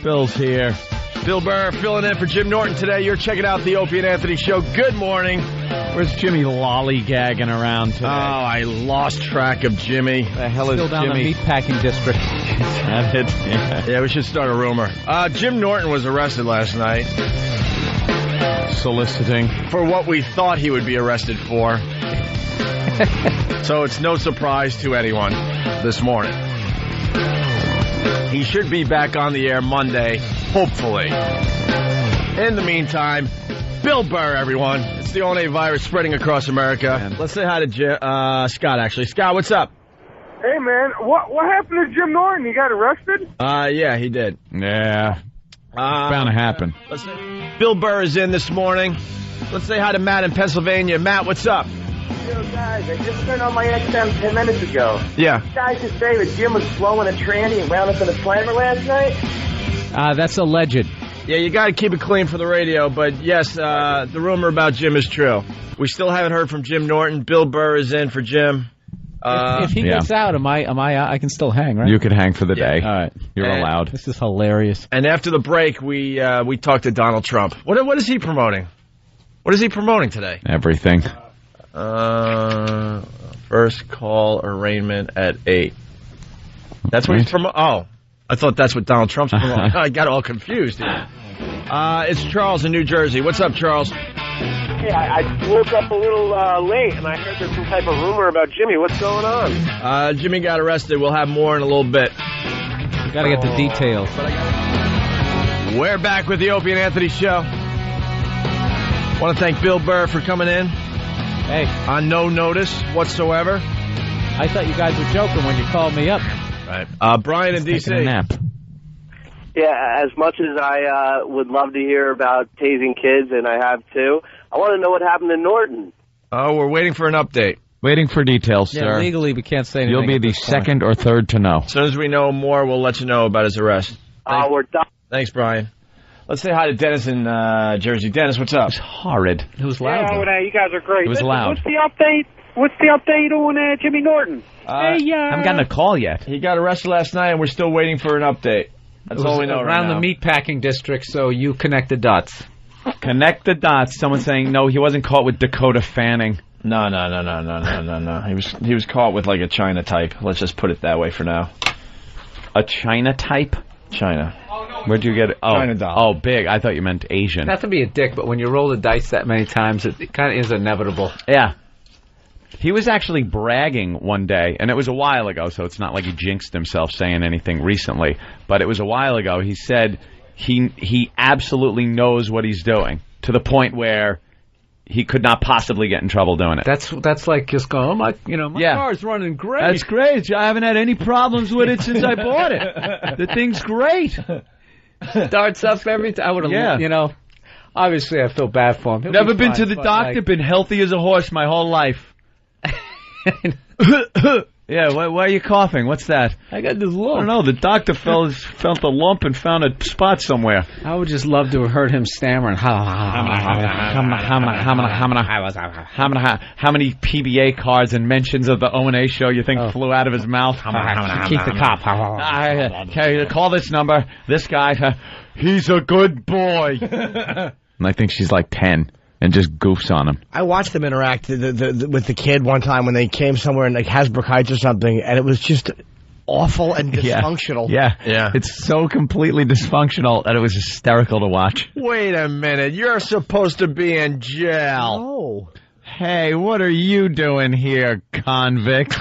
Bill's here. Bill Burr filling in for Jim Norton today. You're checking out the Opie and Anthony Show. Good morning. Where's Jimmy lollygagging around today? Oh, I lost track of Jimmy. The hell is Still down Jimmy? the meatpacking district. Yeah, we should start a rumor. Jim Norton was arrested last night Soliciting. for what we thought he would be arrested for. So it's no surprise to anyone this morning. He should be back on the air Monday, hopefully. In the meantime, Bill Burr, everyone. It's the ONA virus spreading across America. Man. Let's say hi to Scott, actually. Scott, what's up? Hey, man, what happened to Jim Norton? He got arrested? Yeah, he did. Yeah. Bound to happen. Let's say Bill Burr is in this morning. Let's say hi to Matt in Pennsylvania. Matt, what's up? Yo, guys, I just turned on my XM 10 minutes ago. Yeah. You guys just say that Jim was blowing a tranny and wound up in a slammer last night? That's alleged. Yeah, you got to keep it clean for the radio, but yes, the rumor about Jim is true. We still haven't heard from Jim Norton. Bill Burr is in for Jim. If he gets out, am I? I can still hang, right? You can hang for the day. All right. You're allowed. This is hilarious. And after the break, we talked to Donald Trump. What is he promoting? What is he promoting today? Everything. First call arraignment at 8. That's what he's promoting. Oh, I thought that's what Donald Trump's promoting. I got all confused here. It's Charles in New Jersey. What's up, Charles? Hey, I woke up a little late, and I heard there's some type of rumor about Jimmy. What's going on? Jimmy got arrested. We'll have more in a little bit. You got to get the details. We're back with the Opie and Anthony Show. Want to thank Bill Burr for coming in. Hey, on no notice whatsoever. I thought you guys were joking when you called me up. Right. Brian in D.C. Taking a nap. Yeah, as much as I would love to hear about tasing kids, and I have too, I want to know what happened to Norton. Oh, we're waiting for an update. Waiting for details, Yeah, sir. legally we can't say anything. You'll be the second or third to know. As soon as we know more, we'll let you know about his arrest. We're done. Thanks, Brian. Let's say hi to Dennis in Jersey. Dennis, what's up? It's horrid. It was loud. Yeah, you guys are great. It was loud. What's the update? What's the update on Jimmy Norton? I haven't gotten a call yet. He got arrested last night, and we're still waiting for an update. That's all we know right now. Around the meatpacking district, so you connect the dots. Connect the dots. Someone saying, no, he wasn't caught with Dakota Fanning. No. He was caught with like a China type. Let's just put it that way for now. A China type? China. Where'd you get it? Oh, China doll. Oh, big. I thought you meant Asian. Not to be a dick, but when you roll the dice that many times, it kind of is inevitable. Yeah. He was actually bragging one day, and it was a while ago, so it's not like he jinxed himself saying anything recently, but it was a while ago. He said he absolutely knows what he's doing, to the point where he could not possibly get in trouble doing it. That's like just going, oh my car's running great. That's great. I haven't had any problems with it since I bought it. The thing's great. Starts up every time. I would have, obviously I feel bad for him. He'll Never be been fine, to the but, doctor, been healthy as a horse my whole life. Yeah, why are you coughing? What's that? I got this lump. I don't know. The doctor felt a lump and found a spot somewhere. I would just love to have heard him stammering. How many PBA cards and mentions of the O&A show you think flew out of his mouth? Keep the cop. Call this number. This guy, he's a good boy. And I think she's like 10. And just goofs on him. I watched them interact with the kid one time when they came somewhere in like Hasbrook Heights or something, and it was just awful and dysfunctional. Yeah. It's so completely dysfunctional that it was hysterical to watch. Wait a minute. You're supposed to be in jail. Oh. Hey, what are you doing here, convict?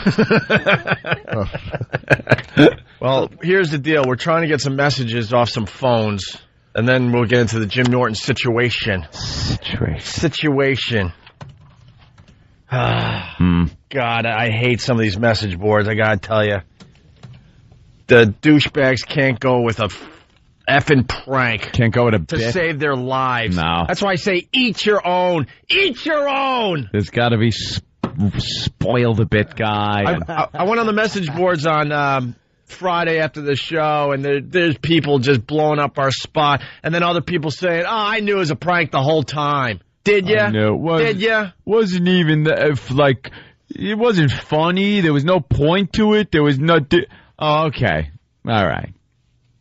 Well, here's the deal. We're trying to get some messages off some phones. And then we'll get into the Jim Norton situation. God, I hate some of these message boards, I gotta tell you. The douchebags can't go with a effing prank. Can't go with a to bit. save their lives. No. That's why I say eat your own. Eat your own! There's got to be spoil the bit guy. I went on the message boards on Friday after the show, and there's people just blowing up our spot, and then other people saying, "Oh, I knew it was a prank the whole time." Did you? No, did you? Wasn't even it wasn't funny. There was no point to it. There was no. Oh, okay, all right.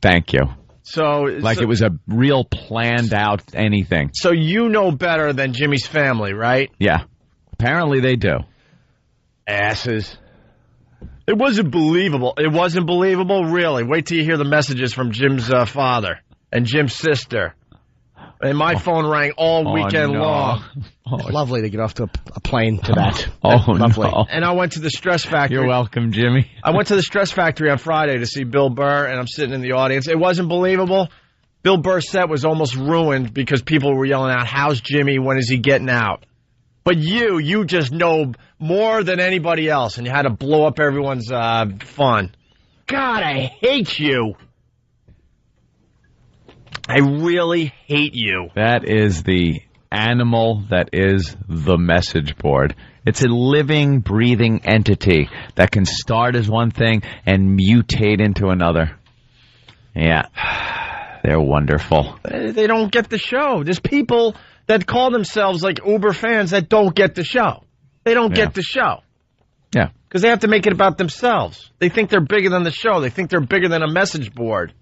Thank you. It was a real planned out anything. So you know better than Jimmy's family, right? Yeah. Apparently they do. Asses. It wasn't believable. It wasn't believable, really. Wait till you hear the messages from Jim's father and Jim's sister. And my phone rang all weekend long. It's lovely to get off to a plane to that. Lovely. No. And I went to the Stress Factory. You're welcome, Jimmy. I went to the Stress Factory on Friday to see Bill Burr, and I'm sitting in the audience. It wasn't believable. Bill Burr's set was almost ruined because people were yelling out, "How's Jimmy? When is he getting out?" But you just know more than anybody else, and you had to blow up everyone's fun. God, I hate you. I really hate you. That is the animal that is the message board. It's a living, breathing entity that can start as one thing and mutate into another. Yeah. They're wonderful. They don't get the show. There's people that call themselves like Uber fans that don't get the show. They don't get the show. Yeah. Because they have to make it about themselves. They think they're bigger than the show. They think they're bigger than a message board.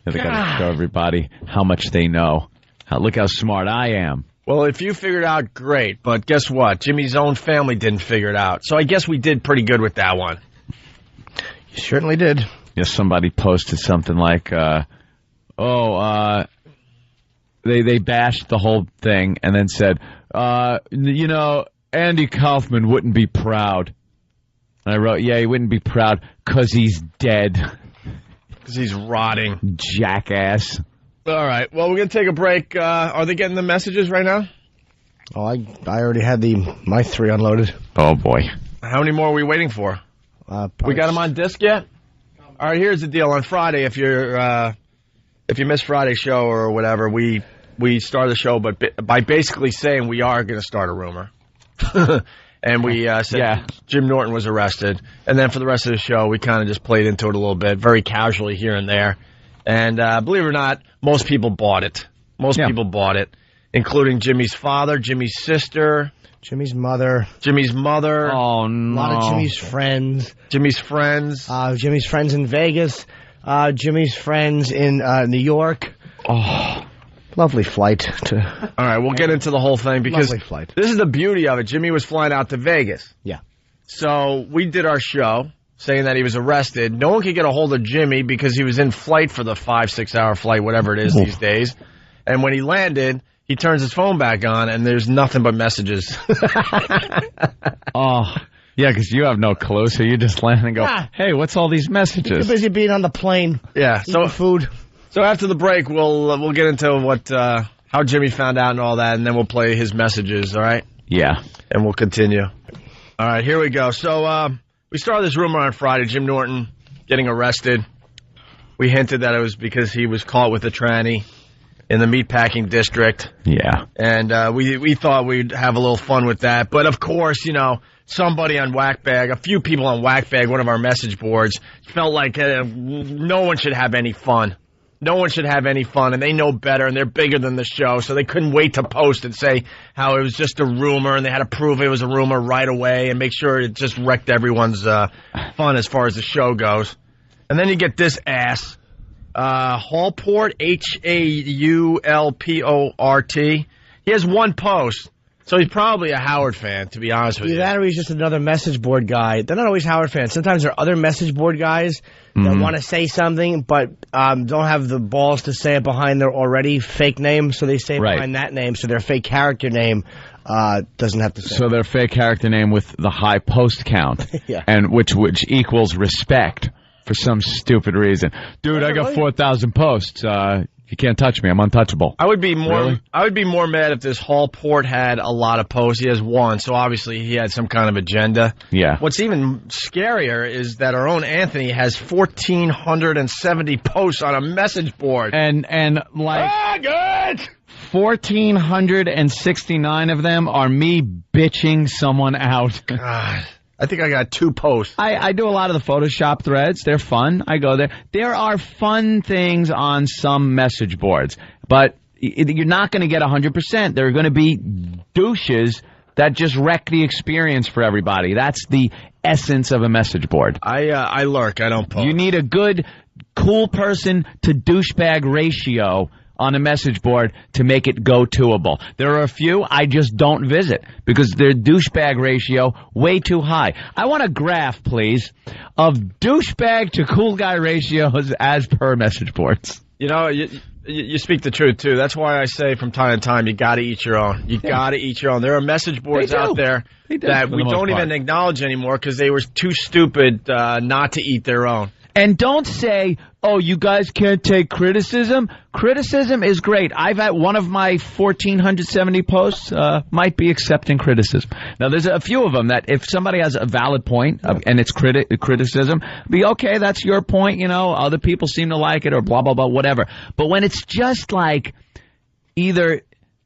They got to show everybody how much they know. Look how smart I am. Well, if you figured it out, great. But guess what? Jimmy's own family didn't figure it out. So I guess we did pretty good with that one. You certainly did. Yes, somebody posted something like, they bashed the whole thing and then said, Andy Kaufman wouldn't be proud. And I wrote, yeah, he wouldn't be proud because he's dead. Because he's rotting. Jackass. All right. Well, we're going to take a break. Are they getting the messages right now? Oh, I already had my 3 unloaded. Oh, boy. How many more are we waiting for? We got them on disc yet? All right, here's the deal. On Friday, if you missed Friday's show or whatever, we started the show by basically saying we are going to start a rumor. And we said Jim Norton was arrested. And then for the rest of the show, we kind of just played into it a little bit, very casually here and there. And believe it or not, most people bought it. Most people bought it, including Jimmy's father, Jimmy's sister. Jimmy's mother. Oh, no. A lot of Jimmy's friends. Jimmy's friends in Vegas. Jimmy's friends in New York. Oh. Lovely flight. All right, we'll get into the whole thing because lovely flight. This is the beauty of it. Jimmy was flying out to Vegas. Yeah. So we did our show saying that he was arrested. No one could get a hold of Jimmy because he was in flight for the 5-6 hour flight, whatever it is these days. And when he landed, he turns his phone back on, and there's nothing but messages. Oh, yeah, because you have no clue, so you just land and go, hey, what's all these messages? You're busy being on the plane. Yeah. So food. So after the break, we'll get into how Jimmy found out and all that, and then we'll play his messages, all right? Yeah. And we'll continue. All right, here we go. So we started this rumor on Friday, Jim Norton getting arrested. We hinted that it was because he was caught with a tranny in the meatpacking district. Yeah. And we thought we'd have a little fun with that. But, of course, somebody on Whackbag, a few people on Whackbag, one of our message boards, felt like no one should have any fun. No one should have any fun, and they know better, and they're bigger than the show, so they couldn't wait to post and say how it was just a rumor, and they had to prove it was a rumor right away and make sure it just wrecked everyone's fun as far as the show goes. And then you get this ass, Hallport, Haulport. He has one post, so he's probably a Howard fan, to be honest with you. That or he's just another message board guy. They're not always Howard fans. Sometimes there are other message board guys that want to say something, but don't have the balls to say it behind their already fake name, so they say it behind that name, so their fake character name doesn't have to say. So their fake character name with the high post count, and which equals respect for some stupid reason. Dude, I got 4,000 posts. You can't touch me. I'm untouchable. I would be more mad if this Hallport had a lot of posts. He has one, so obviously he had some kind of agenda. Yeah. What's even scarier is that our own Anthony has 1,470 posts on a message board. And good! 1,469 of them are me bitching someone out. God. I think I got 2 posts. I do a lot of the Photoshop threads. They're fun. I go there. There are fun things on some message boards, but you're not going to get 100%. There are going to be douches that just wreck the experience for everybody. That's the essence of a message board. I lurk. I don't post. You need a good cool person to douchebag ratio on a message board to make it go-toable. There are a few I just don't visit because their douchebag ratio way too high. I want a graph, please, of douchebag to cool guy ratios as per message boards. You know, you speak the truth, too. That's why I say from time to time, you got to eat your own. You got to eat your own. There are message boards out there that we don't even acknowledge anymore because they were too stupid not to eat their own. And don't say, oh, you guys can't take criticism. Criticism is great. I've had one of my 1,470 posts might be accepting criticism. Now, there's a few of them that if somebody has a valid point and it's criticism, be okay, that's your point, you know, other people seem to like it or blah, blah, blah, whatever. But when it's just like either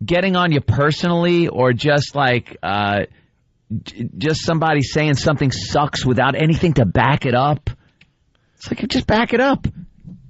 getting on you personally or just like just somebody saying something sucks without anything to back it up, it's like, just back it up.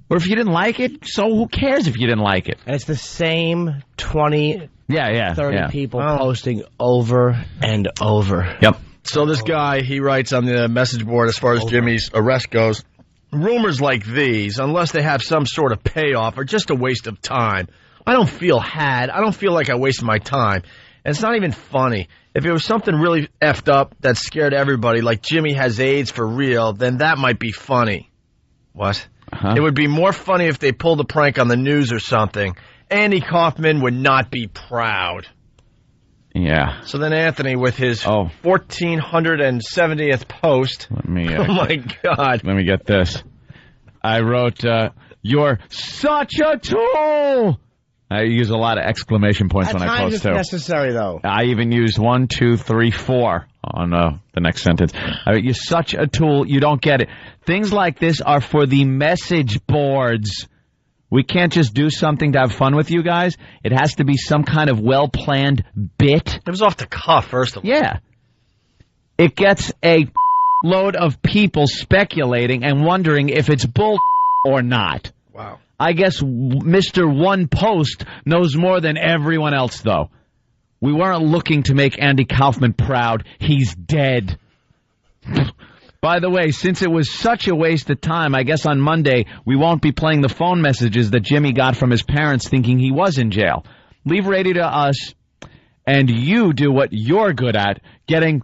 Or if you didn't like it, so who cares if you didn't like it? And it's the same 20, 30 people posting over and over. Yep. So this guy, he writes on the message board as far as Jimmy's arrest goes, rumors like these, unless they have some sort of payoff, are just a waste of time. I don't feel like I wasted my time. And it's not even funny. If it was something really effed up that scared everybody, like Jimmy has AIDS for real, then that might be funny. What? It would be more funny if they pulled a prank on the news or something. Andy Kaufman would not be proud. Yeah. So then Anthony with his 1,470th post. Let me, oh, my God. Let me get this. I wrote, you're such a tool. I use a lot of exclamation points when I post, too. At times it's necessary, though. I even used 1, 2, 3, 4 on the next sentence. You're such a tool, you don't get it. Things like this are for the message boards. We can't just do something to have fun with you guys. It has to be some kind of well-planned bit. It was off the cuff, first of all. Yeah. It gets a load of people speculating and wondering if it's bull or not. Wow. I guess Mr. One Post knows more than everyone else, though. We weren't looking to make Andy Kaufman proud. He's dead. By the way, since it was such a waste of time, I guess on Monday we won't be playing the phone messages that Jimmy got from his parents thinking he was in jail. Leave radio to us, and you do what you're good at, getting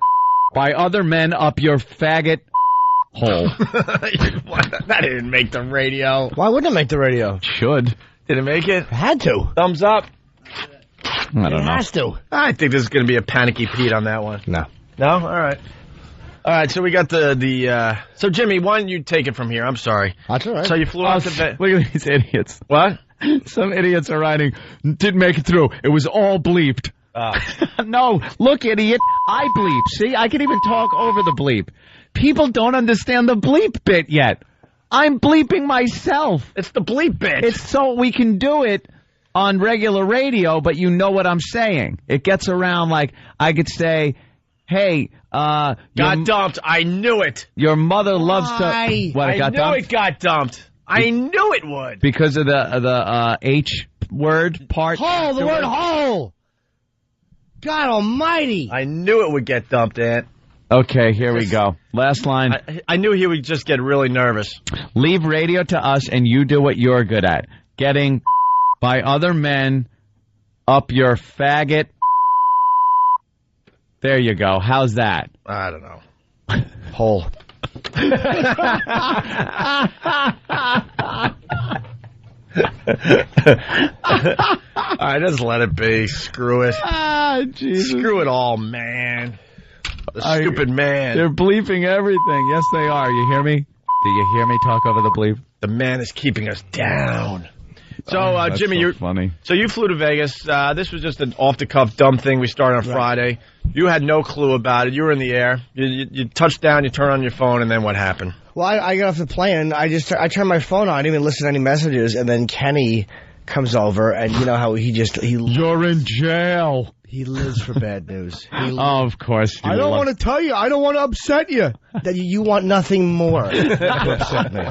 by other men up your faggot hole. That didn't make the radio. Why wouldn't it make the radio? Should. Did it make it? It had to. Thumbs up. I don't know. It has to. I think this is going to be a panicky Pete on that one. No. No? All right. All right, so we got so Jimmy, why don't you take it from here? I'm sorry. That's all right. So you flew out to bed. Look at these idiots. What? Some idiots are writing, didn't make it through. It was all bleeped. No, look, idiot. I bleep. See, I can even talk over the bleep. People don't understand the bleep bit yet. I'm bleeping myself. It's the bleep bit. It's so we can do it on regular radio, but you know what I'm saying. It gets around like I could say, hey, got dumped. I knew it. Your mother loves to. What, it got dumped? It got dumped. I knew it would. Because of the H word part. Hole, the word hole. God almighty. I knew it would get dumped, Ant. Okay, here we go. Last line. I knew he would just get really nervous. Leave radio to us and you do what you're good at. Getting by other men up your faggot. There you go. How's that? I don't know. Hole. All right, just let it be. Screw it. Jesus. Screw it all, man. The stupid man. They're bleeping everything. Yes, they are. You hear me? Do you hear me talk over the bleep? The man is keeping us down. So, Jimmy, you're funny. So you flew to Vegas. This was just an off-the-cuff dumb thing we started on Friday. You had no clue about it. You were in the air. You touched down, you turn on your phone, and then what happened? Well, I got off the plane. I turned my phone on. I didn't even listen to any messages. And then Kenny comes over, and you know how he you're in jail. He lives for bad news. Of course. I don't want to tell you. I don't want to upset you. That you want nothing more to upset me.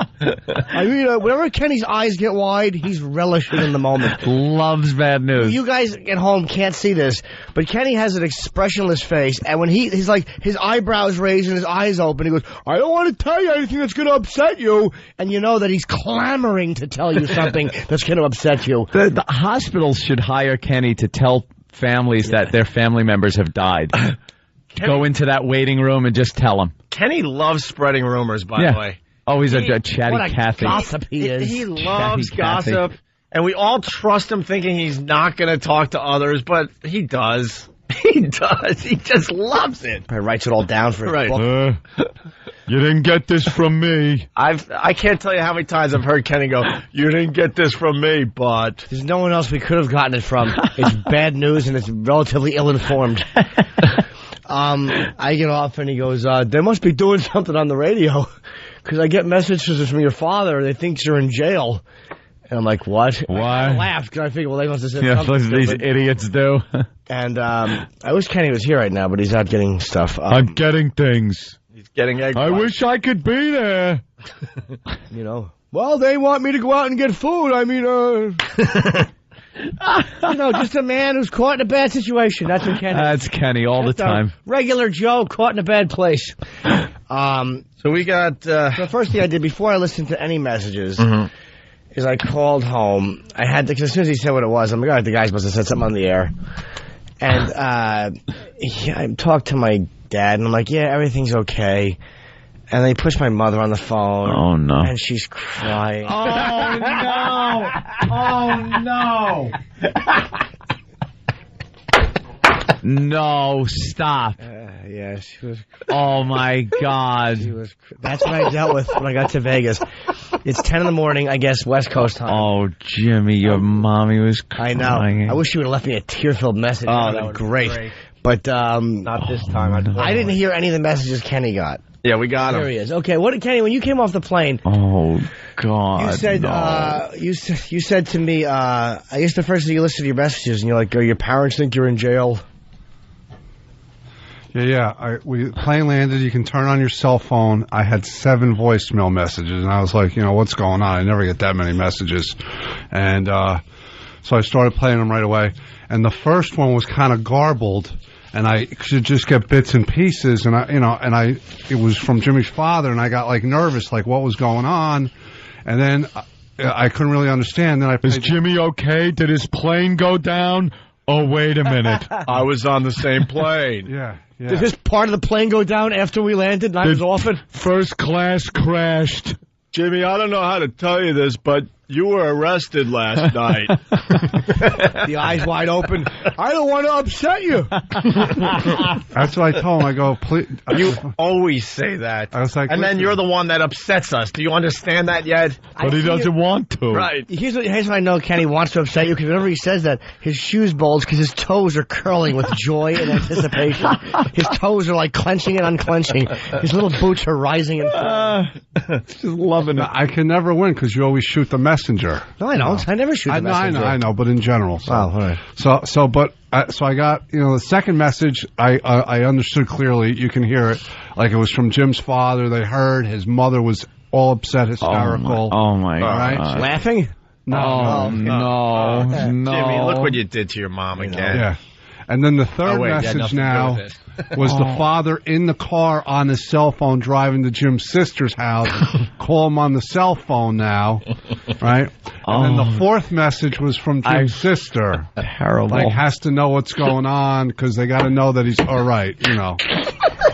I mean, whenever Kenny's eyes get wide, he's relishing in the moment. Loves bad news. You guys at home can't see this, but Kenny has an expressionless face, and when he's like, his eyebrows raised and his eyes open, he goes, I don't want to tell you anything that's going to upset you, and you know that he's clamoring to tell you something that's going to upset you. The hospitals should hire Kenny to tell families that their family members have died. Go into that waiting room and just tell them. Kenny loves spreading rumors, by the way. Oh, he's a chatty Cathy. Gossip he is. He loves Cathy. gossip, and we all trust him thinking he's not going to talk to others, but he does. He does. He just loves it. He writes it all down for his book. You didn't get this from me. I can't tell you how many times I've heard Kenny go, you didn't get this from me, but... There's no one else we could have gotten it from. It's bad news, and it's relatively ill-informed. I get off, and he goes, they must be doing something on the radio, because I get messages from your father. They think you're in jail. And I'm like, what? Why? I laughed, because I figured, well, they must have said something stupid. These idiots do. And I wish Kenny was here right now, but he's out getting stuff. I'm getting things. He's getting egg I wish I could be there. You know, well, they want me to go out and get food. I mean, you know, just a man who's caught in a bad situation. That's what Kenny. That's Kenny all the time. Regular Joe caught in a bad place. So we got... The first thing I did before I listened to any messages is I called home. I had to, 'cause as soon as he said what it was, I'm like, all right, the guys must have said something on the air. And I talked to my dad, and I'm like, yeah, everything's okay. And they pushed my mother on the phone. Oh, no. And she's crying. Oh, no! Oh, no! No, stop. Yeah, she was... Oh, my God. That's what I dealt with when I got to Vegas. It's 10 in the morning, I guess, West Coast time. Oh, Jimmy, your mommy was crying. I know. I wish you would have left me a tear-filled message. Oh, that would be great. But not this time. I didn't hear any of the messages Kenny got. Yeah, we got him. There he is. Okay, Kenny, when you came off the plane... Oh, God, You said, no. you said to me, I guess the first thing you listened to your messages, and you're like, your parents think you're in jail? Yeah. Plane landed. You can turn on your cell phone. I had 7 voicemail messages, and I was like, what's going on? I never get that many messages. And so I started playing them right away. And the first one was kind of garbled, and I could just get bits and pieces. And it was from Jimmy's father, and I got like nervous, like what was going on. And then I couldn't really understand. Then Is Jimmy okay? Did his plane go down? Oh, wait a minute. I was on the same plane. Yeah. Did this part of the plane go down after we landed and I was off it? First class crashed. Jimmy, I don't know how to tell you this, but you were arrested last night. The eyes wide open. I don't want to upset you. That's what I told him. I go, please. You always say that. I was like, and then you're the one that upsets us. Do you understand that yet? But he doesn't want to. Right. Here's what I know Kenny wants to upset you, because whenever he says that, his shoes bulge because his toes are curling with joy and anticipation. His toes are like clenching and unclenching. His little boots are rising and just loving it. I can never win because you always shoot the messenger. No, I don't. I never shoot the messenger. I know, but in general. So. Oh, all right. So I got, the second message, I understood clearly. You can hear it. Like it was from Jim's father. They heard his mother was all upset, hysterical. Oh, my God. Right? Laughing? No. Jimmy, look what you did to your mom again. Yeah. And then the third message now was the father in the car on his cell phone driving to Jim's sister's house. Call him on the cell phone now, right? And then the fourth message was from Jim's sister. Terrible. Like, has to know what's going on because they got to know that he's all right,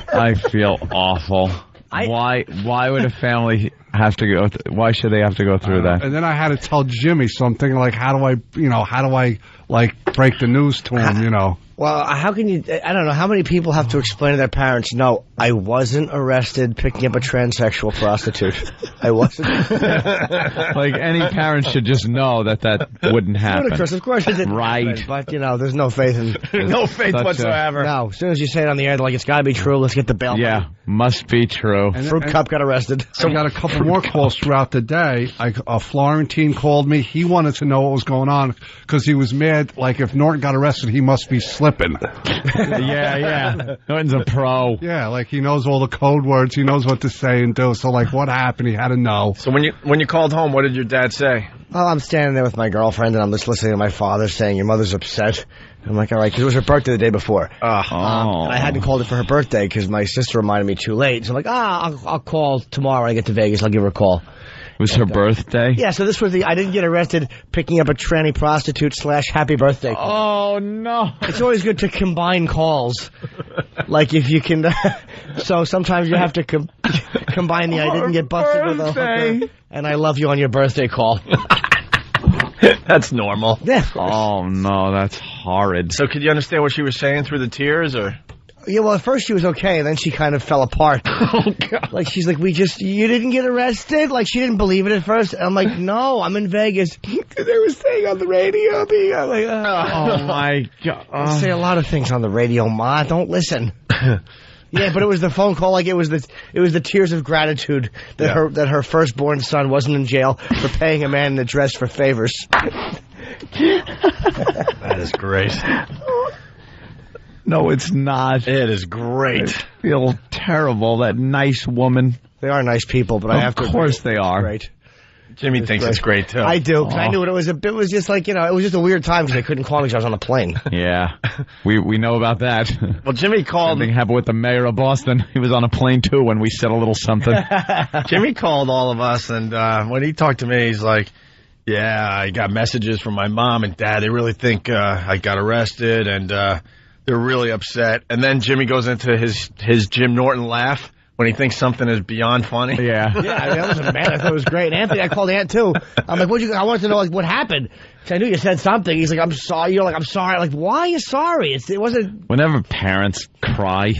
I feel awful. Why would a family have to go? Why should they have to go through that? And then I had to tell Jimmy something like, how do I break the news to him? Well, how can you? I don't know. How many people have to explain to their parents? No, I wasn't arrested picking up a transsexual prostitute. I wasn't. Like any parent should just know that wouldn't happen. Of course, it didn't. Right. Happen, but there's no faith in. No faith whatsoever. No. As soon as you say it on the air, they're like, it's got to be true. Let's get the bail. Yeah, must be true. Fruit Cup got arrested. So I got a couple more calls throughout the day. Florentine called me. He wanted to know what was going on because he was mad. Like if Norton got arrested, he must be slipping. flipping. Yeah. Norton's a pro. Yeah, like he knows all the code words. He knows what to say and do. So, like, what happened? He had to know. So when you called home, what did your dad say? Well, I'm standing there with my girlfriend, and I'm just listening to my father saying, your mother's upset. I'm like, all right, because it was her birthday the day before. And I hadn't called her for her birthday because my sister reminded me too late. So I'm like, I'll call tomorrow when I get to Vegas. I'll give her a call. It was her birthday? Yeah, so this was I didn't get arrested picking up a tranny prostitute / happy birthday call. Oh, no. It's always good to combine calls. Like, if you can... so sometimes you have to combine the I didn't get busted with a hooker and I love you on your birthday call. That's normal. Yeah. Oh, no, that's horrid. So could you understand what she was saying through the tears, or... Yeah, well, at first she was okay, and then she kind of fell apart. Oh, God. Like, she's like, you didn't get arrested? Like, she didn't believe it at first. And I'm like, no, I'm in Vegas. Because they were saying on the radio. I'm like, oh, my God. I say a lot of things on the radio, Ma. Don't listen. Yeah, but it was the phone call, like it was the tears of gratitude that her firstborn son wasn't in jail for paying a man in a dress for favors. That is great. No, it's not. It is great. I feel terrible. That nice woman. They are nice people, but I have to. Of course they are. Great. Jimmy thinks it's great, too. I do, because I knew what it was. It was just like, it was just a weird time because they couldn't call me because I was on a plane. Yeah. We know about that. Well, Jimmy called... Something happened with the mayor of Boston. He was on a plane, too, when we said a little something. Jimmy called all of us, and when he talked to me, he's like, yeah, I got messages from my mom and dad. They really think I got arrested, and they're really upset. And then Jimmy goes into his Jim Norton laugh when he thinks something is beyond funny. Yeah. Yeah, that wasn't bad. I thought it was great. Anthony, I called Ant, too. I'm like, I wanted to know, like, what happened. Because I knew you said something. He's like, I'm sorry. You're like, I'm sorry. Like, why are you sorry? It wasn't... Whenever parents cry,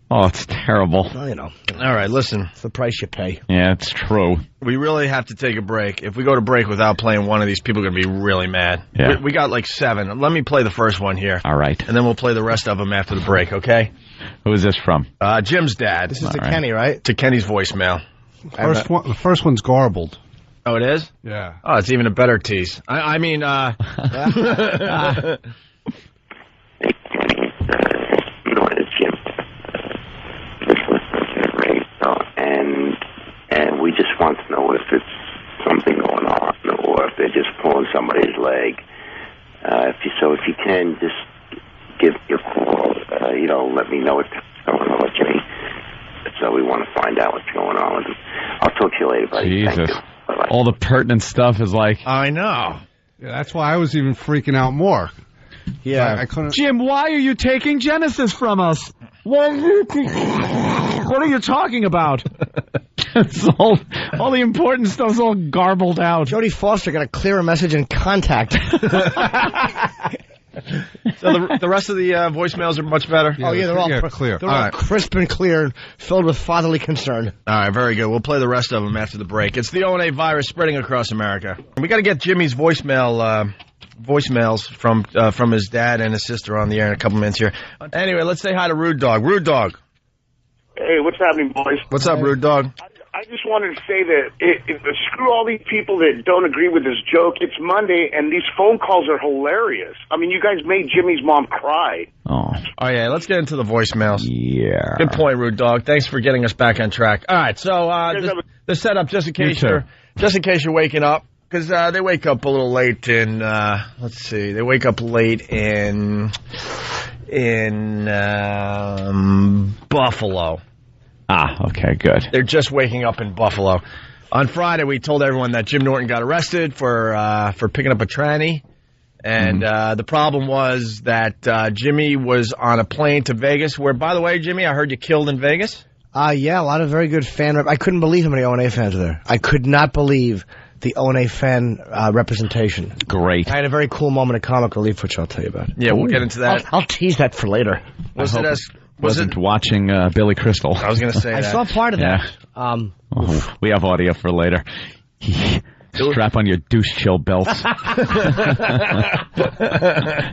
it's terrible. Well, All right, listen. It's the price you pay. Yeah, it's true. We really have to take a break. If we go to break without playing one of these, people are going to be really mad. Yeah. We got like 7. Let me play the first one here. All right. And then we'll play the rest of them after the break, okay? Who is this from? Jim's dad. This is to Kenny, right? To Kenny's voicemail. The first one's garbled. Oh, it is? Yeah. Oh, it's even a better tease. I mean, and we just want to know if it's something going on or if they're just pulling somebody's leg. If you can, just give me a call. Let me know what's going on with Jimmy. So we want to find out what's going on with him. I'll talk to you later, buddy. Jesus. Thank you. Bye-bye. All the pertinent stuff is like... I know. Yeah, that's why I was even freaking out more. Yeah. I couldn't... Jim, why are you taking Genesis from us? What are you talking about? It's all the important stuff's all garbled out. Jodie Foster got a clearer message in contact. So the rest of the voicemails are much better? Yeah, they're all clear. They're all crisp and clear and filled with fatherly concern. All right, very good. We'll play the rest of them after the break. It's the O&A virus spreading across America. We got to get Jimmy's voicemails from his dad and his sister on the air in a couple minutes here. Anyway, let's say hi to Rude Dog. Rude Dog. Hey, what's happening, boys? What's up, Rude Dog? I just wanted to say that screw all these people that don't agree with this joke. It's Monday, and these phone calls are hilarious. I mean, you guys made Jimmy's mom cry. Oh, yeah, let's get into the voicemails. Yeah. Good point, Rude Dog. Thanks for getting us back on track. All right, so the setup, just in case you're waking up, because they wake up a little late in, let's see, they wake up late in Buffalo. Ah, okay, good. They're just waking up in Buffalo. On Friday, we told everyone that Jim Norton got arrested for picking up a tranny. And the problem was that Jimmy was on a plane to Vegas, where, by the way, Jimmy, I heard you killed in Vegas? Yeah, a lot of very good fan I couldn't believe how many O&A fans were there. I could not believe the O&A fan representation. Great. I had a very cool moment of comic relief, which I'll tell you about. Yeah, we'll get into that. I'll tease that for later. Wasn't watching Billy Crystal. I was going to say that. I saw part of that. We have audio for later. Strap on your douche chill belts.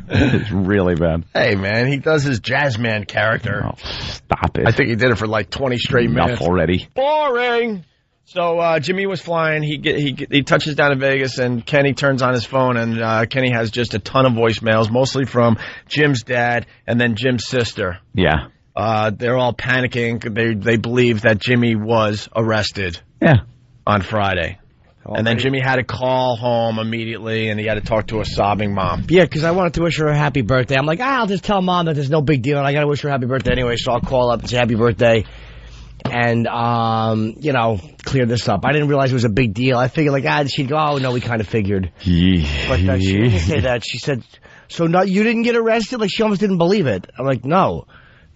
It's really bad. Hey, man, he does his jazz man character. Oh, stop it. I think he did it for like 20 straight minutes. Enough already. Boring. So Jimmy was flying. He touches down in Vegas, and Kenny turns on his phone, and Kenny has just a ton of voicemails, mostly from Jim's dad and then Jim's sister. Yeah. They're all panicking. They believe that Jimmy was arrested. Yeah. On Friday. And then Jimmy had to call home immediately, and he had to talk to a sobbing mom. Yeah, because I wanted to wish her a happy birthday. I'm like, I'll just tell Mom that there's no big deal, and I got to wish her a happy birthday anyway, so I'll call up and say happy birthday and, clear this up. I didn't realize it was a big deal. I figured, she'd go, oh, no, we kind of figured. But she didn't say that. She said, so you didn't get arrested? Like, she almost didn't believe it. I'm like, no.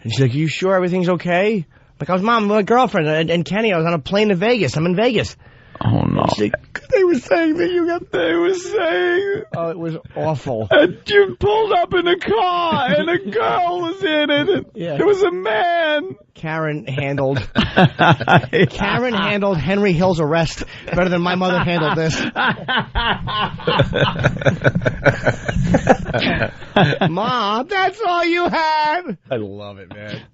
And she's like, are you sure everything's okay? Like, I was Mom, my girlfriend, and Kenny, I was on a plane to Vegas. I'm in Vegas. Oh, no. They were saying that you got... They were saying... Oh, it was awful. And you pulled up in a car, and a girl was in it. Yeah. It was a man. Karen handled Henry Hill's arrest better than my mother handled this. Mom, that's all you had. I love it, man.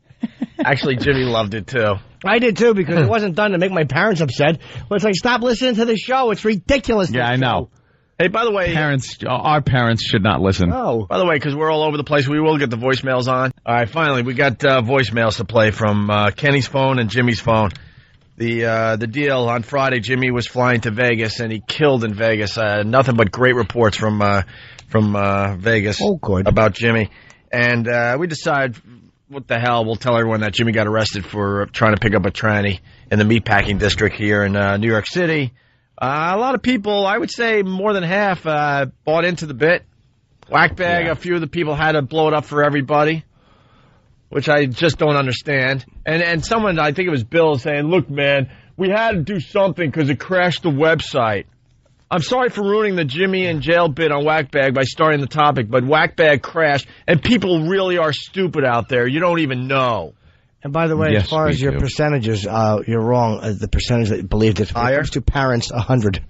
Actually, Jimmy loved it, too. I did, too, because it wasn't done to make my parents upset. But it's like, stop listening to the show. It's ridiculous. Yeah, I know. Hey, by the way... Our parents should not listen. Oh. By the way, because we're all over the place, we will get the voicemails on. All right, finally, we got voicemails to play from Kenny's phone and Jimmy's phone. The deal on Friday, Jimmy was flying to Vegas, and he killed in Vegas. Nothing but great reports from Vegas about Jimmy. And we decided... What the hell? We'll tell everyone that Jimmy got arrested for trying to pick up a tranny in the meatpacking district here in New York City. A lot of people, I would say more than half, bought into the bit. Whackbag, a few of the people had to blow it up for everybody, which I just don't understand. And someone, I think it was Bill, saying, look, man, we had to do something because it crashed the website. I'm sorry for ruining the Jimmy in jail bit on Whackbag by starting the topic, but Whackbag crashed, and people really are stupid out there. You don't even know. And by the way, as far as your percentages, you're wrong. The percentage that believed it. Higher? Comes to parents, 100%.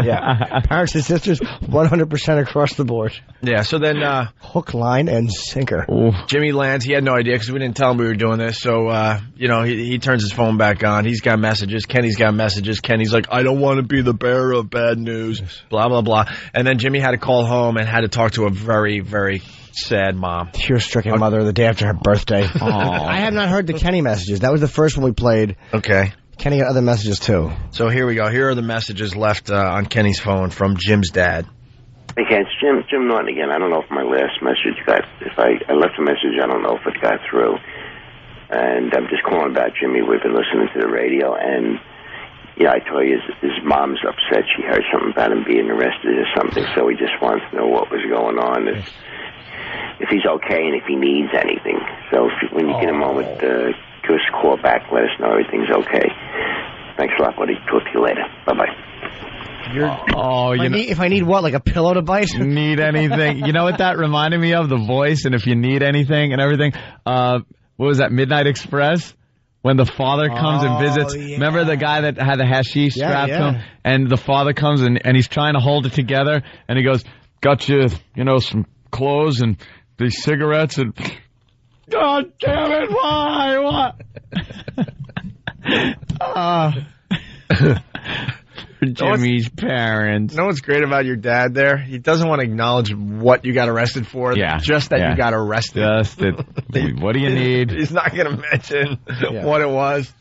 Yeah. Parents and sisters, 100% across the board. Yeah, so then... hook, line, and sinker. Ooh. Jimmy lands. He had no idea because we didn't tell him we were doing this. So, he turns his phone back on. He's got messages. Kenny's got messages. Kenny's like, I don't want to be the bearer of bad news. Blah, blah, blah. And then Jimmy had to call home and had to talk to a very, very... sad mom. Tear-stricken mother the day after her birthday. I have not heard the Kenny messages. That was the first one we played. Okay. Kenny got other messages, too. So here we go. Here are the messages left on Kenny's phone from Jim's dad. Okay, it's Jim Norton again. I don't know if my last message if I left a message, I don't know if it got through. And I'm just calling about Jimmy. We've been listening to the radio, and I told you his mom's upset. She heard something about him being arrested or something, so he just wants to know what was going on. If he's okay and if he needs anything. So when you get a moment, give us a call back. Let us know everything's okay. Thanks a lot, buddy. Talk to you later. Bye-bye. If I need what, like a pillow to bite? Need anything. You know what that reminded me of? The Voice, and if you need anything and everything. What was that, Midnight Express? When the father comes and visits. Yeah. Remember the guy that had the hashish strapped to him? And the father comes and he's trying to hold it together. And he goes, got you, some clothes and these cigarettes and... God damn it, why? What? Jimmy's parents. You know what's great about your dad there? He doesn't want to acknowledge what you got arrested for. Yeah. Just that you got arrested. What do you need? He's not going to mention what it was.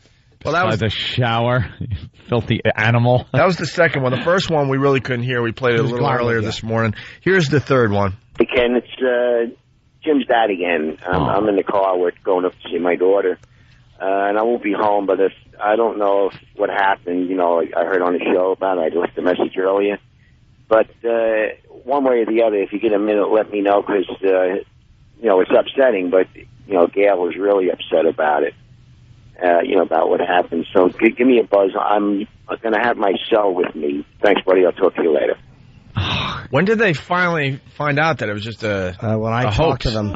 Well, that was the shower, you filthy animal. That was the second one. The first one we really couldn't hear. We played it a little earlier this morning. Here's the third one. Hey, Ken, it's Jim's dad again. I'm in the car. We're going up to see my daughter. And I won't be home, but I don't know what happened. I heard on the show about it. I left a message earlier. But one way or the other, if you get a minute, let me know, because, it's upsetting. But, Gail was really upset about it, about what happened. So give me a buzz. I'm going to have my cell with me. Thanks, buddy. I'll talk to you later. When did they finally find out that it was just a when I talked to them.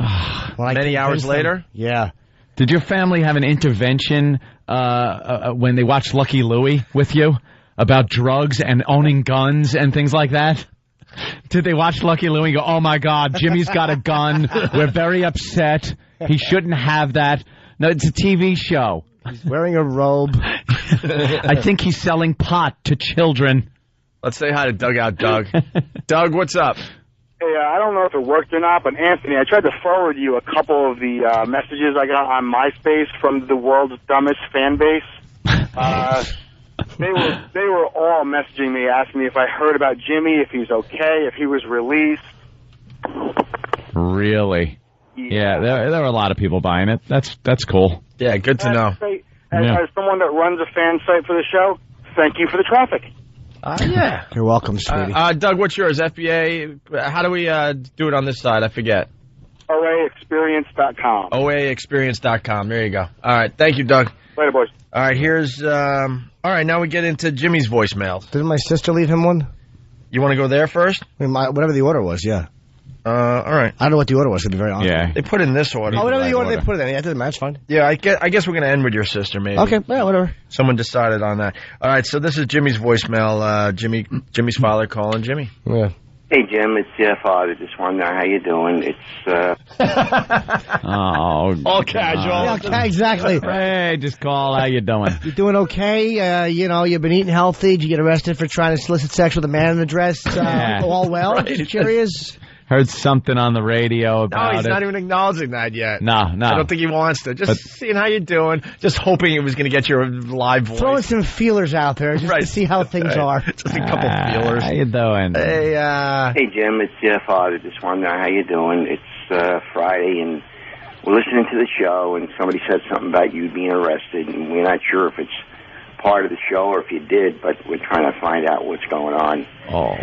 Many hours later? Yeah. Did your family have an intervention when they watched Lucky Louie with you about drugs and owning guns and things like that? Did they watch Lucky Louie and go, oh, my God, Jimmy's got a gun. We're very upset. He shouldn't have that. No, it's a TV show. He's wearing a robe. I think he's selling pot to children. Let's say hi to Dugout Doug. Doug, what's up? Hey, I don't know if it worked or not, but Anthony, I tried to forward you a couple of the messages I got on MySpace from the world's dumbest fan base. They were all messaging me, asking me if I heard about Jimmy, if he's okay, if he was released. Really? Yeah, there were a lot of people buying it. That's cool. Yeah, good to know. As someone that runs a fan site for the show, thank you for the traffic. Yeah. You're welcome, sweetie. Doug, what's yours? FBA? How do we do it on this side? I forget. OAExperience.com. OAExperience.com. There you go. All right. Thank you, Doug. Later, boys. All right. Here's. All right. Now we get into Jimmy's voicemail. Didn't my sister leave him one? You want to go there first? I mean, whatever the order was, yeah. All right. I don't know what the order was, to be very honest. Yeah. They put it in this order. Oh, whatever the order they put it in. Yeah, it doesn't matter. It's fine. Yeah, I guess we're going to end with your sister, maybe. Okay, yeah, whatever. Someone decided on that. All right, so this is Jimmy's voicemail. Jimmy's father calling Jimmy. Yeah. Hey, Jim, it's your father. Just wondering how you doing. It's, all casual. Yeah, exactly. Hey, just call. How you doing? You doing okay? You've been eating healthy. Did you get arrested for trying to solicit sex with a man in a dress? All well? Right. Just curious. Heard something on the radio about it. No, he's not even acknowledging that yet. No. I don't think he wants to. Just seeing how you're doing. Just hoping it was going to get your live voice. Throwing some feelers out there just to see how things are. Just a couple feelers. How you doing? Hey, Jim, it's your father. Just wondering how you doing. It's Friday, and we're listening to the show, and somebody said something about you being arrested, and we're not sure if it's part of the show or if you did, but we're trying to find out what's going on. Oh.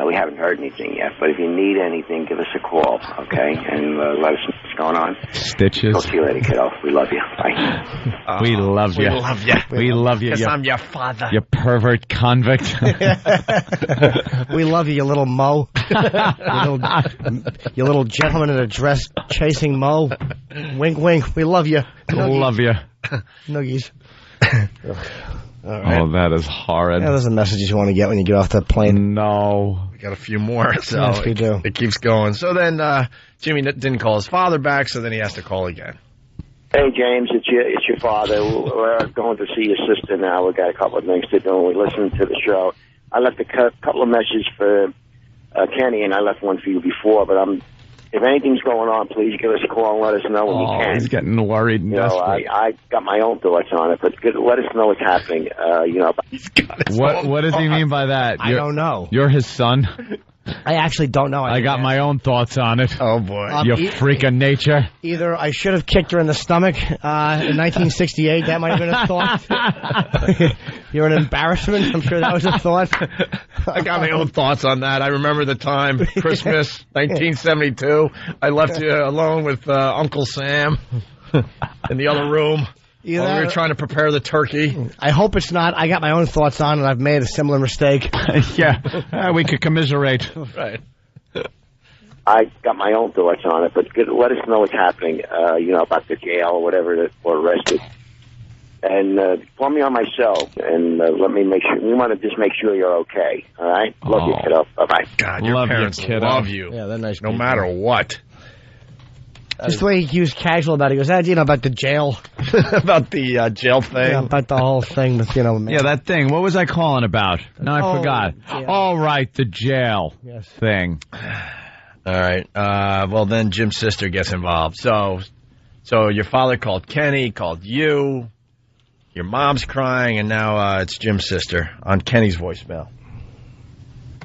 We haven't heard anything yet, but if you need anything, give us a call, okay? And let us know what's going on. Stitches. Talk to you later, kiddo. We love you. Bye. We love you. We love you. We love you. Because I'm your father. You pervert convict. We love you, you little Mo. you little gentleman in a dress chasing Mo. Wink, wink. We love you. Love you. Nuggies. All right. Oh, that is horrid. Yeah, those are the messages you want to get when you get off the plane. No. We got a few more, so yes, we do. It keeps going. So then Jimmy didn't call his father back, so then he has to call again. Hey, James, it's your father. We're going to see your sister now. We've got a couple of things to do, and we listen to the show. I left a couple of messages for Kenny, and I left one for you before, but if anything's going on, please give us a call and let us know when you can. He's getting worried and desperate. I got my own thoughts on it, but let us know what's happening. What does he mean by that? I don't know. You're his son? I actually don't know. I got my own thoughts on it. Oh, boy. You freak of nature. Either I should have kicked her in the stomach in 1968. That might have been a thought. You're an embarrassment. I'm sure that was a thought. I got my own thoughts on that. I remember the time, Christmas, 1972. I left you alone with Uncle Sam in the other room. While we were trying to prepare the turkey. I hope it's not. I got my own thoughts on it. I've made a similar mistake. Yeah, we could commiserate. Right. I got my own thoughts on it, but let us know what's happening, about the jail or whatever, or arrested. And call me on my cell, and let me make sure. We want to just make sure you're okay, all right? Love you, kiddo. Bye-bye. God, your parents love you. Yeah, they're nice no people. matter what. Just the way he used casual about it. He goes, about the jail. About the jail thing. Yeah, about the whole thing with, man. Yeah, that thing. What was I calling about? No, I forgot. Yeah. All right, the jail thing. All right. Well, then Jim's sister gets involved. So your father called Kenny, called you. Your mom's crying, and now it's Jim's sister on Kenny's voicemail.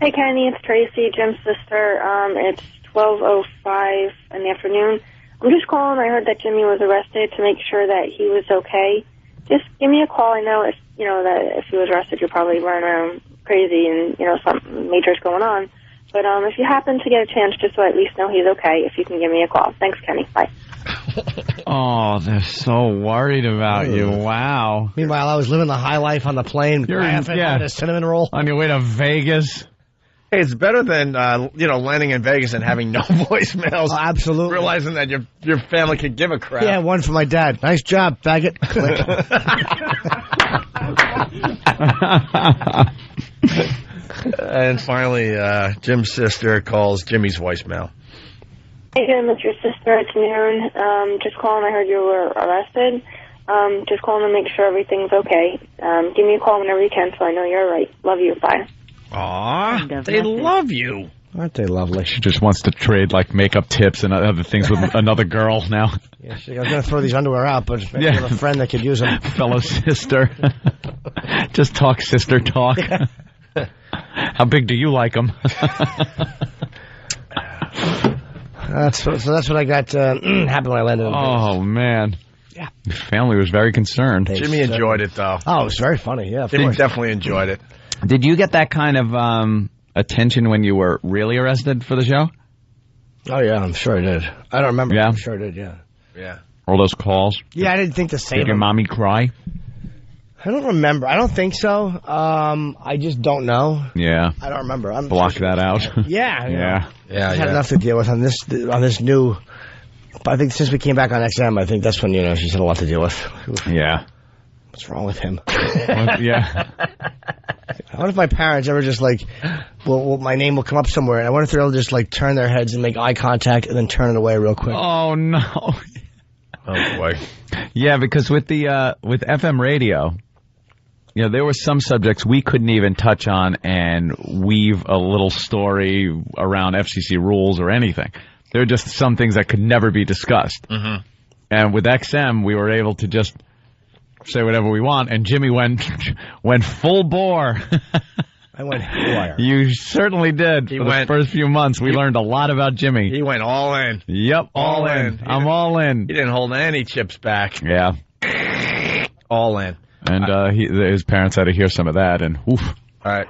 Hey, Kenny, it's Tracy, Jim's sister. It's 12:05 in the afternoon. I'm just calling. I heard that Jimmy was arrested to make sure that he was okay. Just give me a call. I know that if he was arrested, you're probably running around crazy and, something major's going on. But if you happen to get a chance, just so I at least know he's okay, if you can give me a call. Thanks, Kenny. Bye. Oh, they're so worried about you. Wow. Meanwhile, I was living the high life on the plane. Having a cinnamon roll. On your way to Vegas. Hey, it's better than landing in Vegas and having no voicemails. Oh, absolutely. Realizing that your family could give a crap. Yeah, one for my dad. Nice job, faggot. Click. And finally, Jim's sister calls Jimmy's voicemail. Hey, Jim, it's your sister. It's noon. Just calling. I heard you were arrested. Just calling to make sure everything's okay. Give me a call whenever you can so I know you're all right. Love you. Bye. Aw, they love you. Aren't they lovely? She just wants to trade like makeup tips and other things with another girl now. Yeah, I was going to throw these underwear out, but maybe I have a friend that could use them. Fellow sister. Just talk sister talk. How big do you like them? That's what I got happened when I landed in Vegas. Oh, man. Yeah. Your family was very concerned. Jimmy enjoyed it, though. Oh, it was very funny, yeah. Jimmy definitely enjoyed it. Did you get that kind of attention when you were really arrested for the show? Oh, yeah, I'm sure I did. I don't remember. Yeah? I'm sure I did, yeah. Yeah. All those calls? Yeah, I didn't think to save Did your mommy cry? I don't remember. I don't think so. I just don't know. Yeah. I don't remember. Block that out. Yeah. Yeah. Yeah, She's had enough to deal with on this new... I think since we came back on XM, I think that's when, she's had a lot to deal with. Yeah. What's wrong with him? Yeah. I wonder if my parents ever just my name will come up somewhere, and I wonder if they'll just turn their heads and make eye contact and then turn it away real quick. Oh, no. Oh, boy. Yeah, because with FM radio, there were some subjects we couldn't even touch on and weave a little story around FCC rules or anything. There were just some things that could never be discussed. Mm-hmm. And with XM, we were able to just say whatever we want, and Jimmy went full bore. I went haywire. You certainly did. For the first few months, we learned a lot about Jimmy. He went all in. Yep, all in. I'm all in. He didn't hold any chips back. Yeah. All in. And his parents had to hear some of that, and oof. All right.